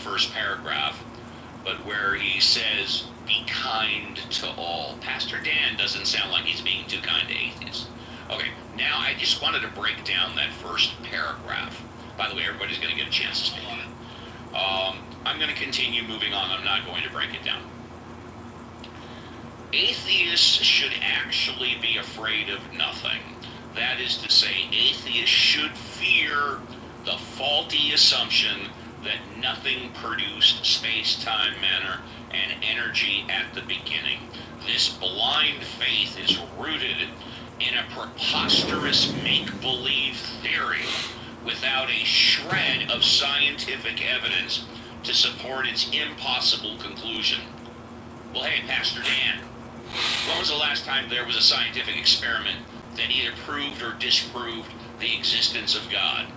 first paragraph, but where he says, be kind to all. Pastor Dan doesn't sound like he's being too kind to atheists. Okay, now I just wanted to break down that first paragraph. By the way, everybody's going to get a chance to speak on it. I'm going to continue moving on. I'm not going to break it down. Atheists should actually be afraid of nothing. That is to say, atheists should fear the faulty assumption that nothing produced space, time, matter, and energy at the beginning. This blind faith is rooted in a preposterous make-believe theory without a shred of scientific evidence to support its impossible conclusion. Well, hey, Pastor Dan, when was the last time there was a scientific experiment that either proved or disproved the existence of God?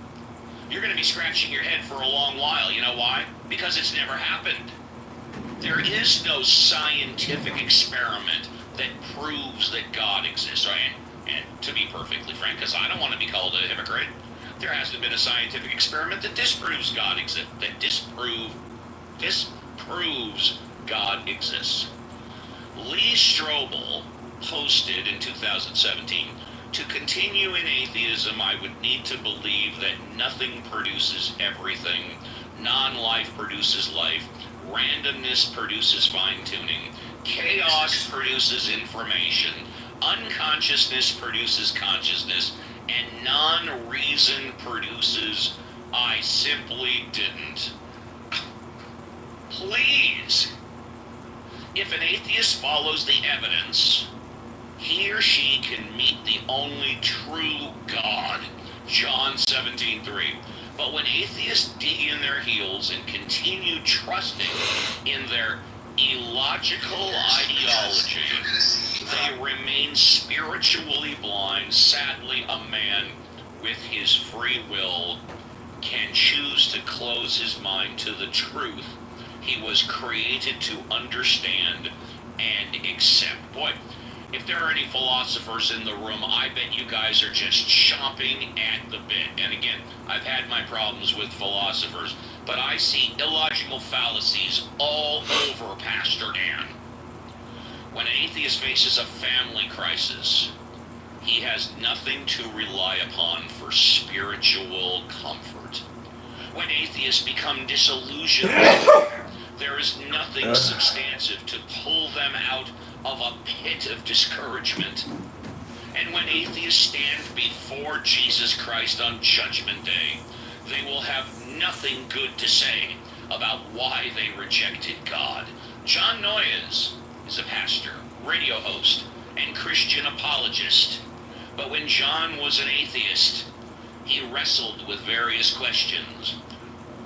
You're going to be scratching your head for a long while. You know why? Because it's never happened. There is no scientific experiment that proves that God exists. Right? And to be perfectly frank, because I don't want to be called a hypocrite, there hasn't been a scientific experiment that disproves God exists. That disproves God exists. Lee Strobel posted in 2017, to continue in atheism, I would need to believe that nothing produces everything, non-life produces life, randomness produces fine-tuning, chaos produces information, unconsciousness produces consciousness, and non-reason produces I simply didn't. Please. If an atheist follows the evidence, he or she can meet the only true God, John 17:3. But when atheists dig in their heels and continue trusting in their illogical ideology, they remain spiritually blind. Sadly, a man with his free will can choose to close his mind to the truth he was created to understand and accept. Boy, if there are any philosophers in the room, I bet you guys are just chomping at the bit. And again, I've had my problems with philosophers, but I see illogical fallacies all over Pastor Dan. When an atheist faces a family crisis, he has nothing to rely upon for spiritual comfort. When atheists become disillusioned, there is nothing substantive to pull them out of a pit of discouragement. And when atheists stand before Jesus Christ on Judgment Day, they will have nothing good to say about why they rejected God. John Noyes is a pastor, radio host, and Christian apologist. But when John was an atheist, he wrestled with various questions.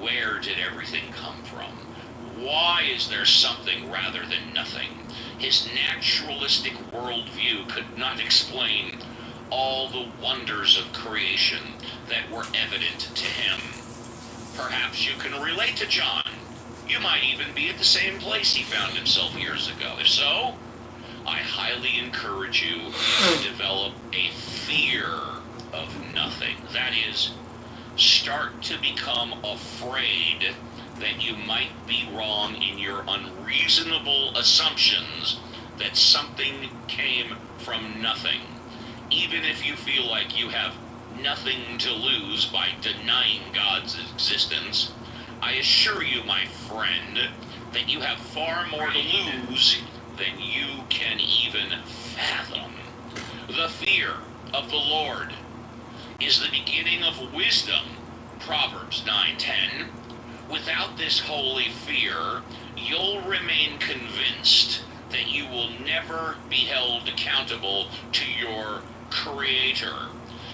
Where did everything come from? Why is there something rather than nothing? His naturalistic worldview could not explain all the wonders of creation that were evident to him. Perhaps you can relate to John. You might even be at the same place he found himself years ago. If so, I highly encourage you to develop a fear of nothing. That is, start to become afraid that you might be wrong in your unreasonable assumptions that something came from nothing. Even if you feel like you have nothing to lose by denying God's existence, I assure you, my friend, that you have far more to lose than you can even fathom. The fear of the Lord is the beginning of wisdom, Proverbs 9:10. Without this holy fear, you'll remain convinced that you will never be held accountable to your Creator.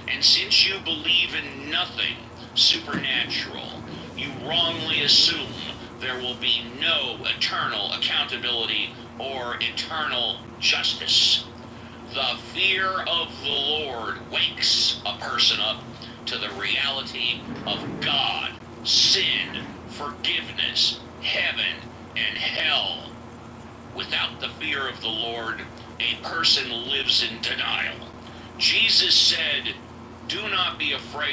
And since you believe in nothing supernatural, you wrongly assume there will be no eternal accountability or eternal justice. The fear of the Lord wakes a person up to the reality of God, sin, forgiveness, heaven, and hell. Without the fear of the Lord, a person lives in denial. Jesus said, "Do not be afraid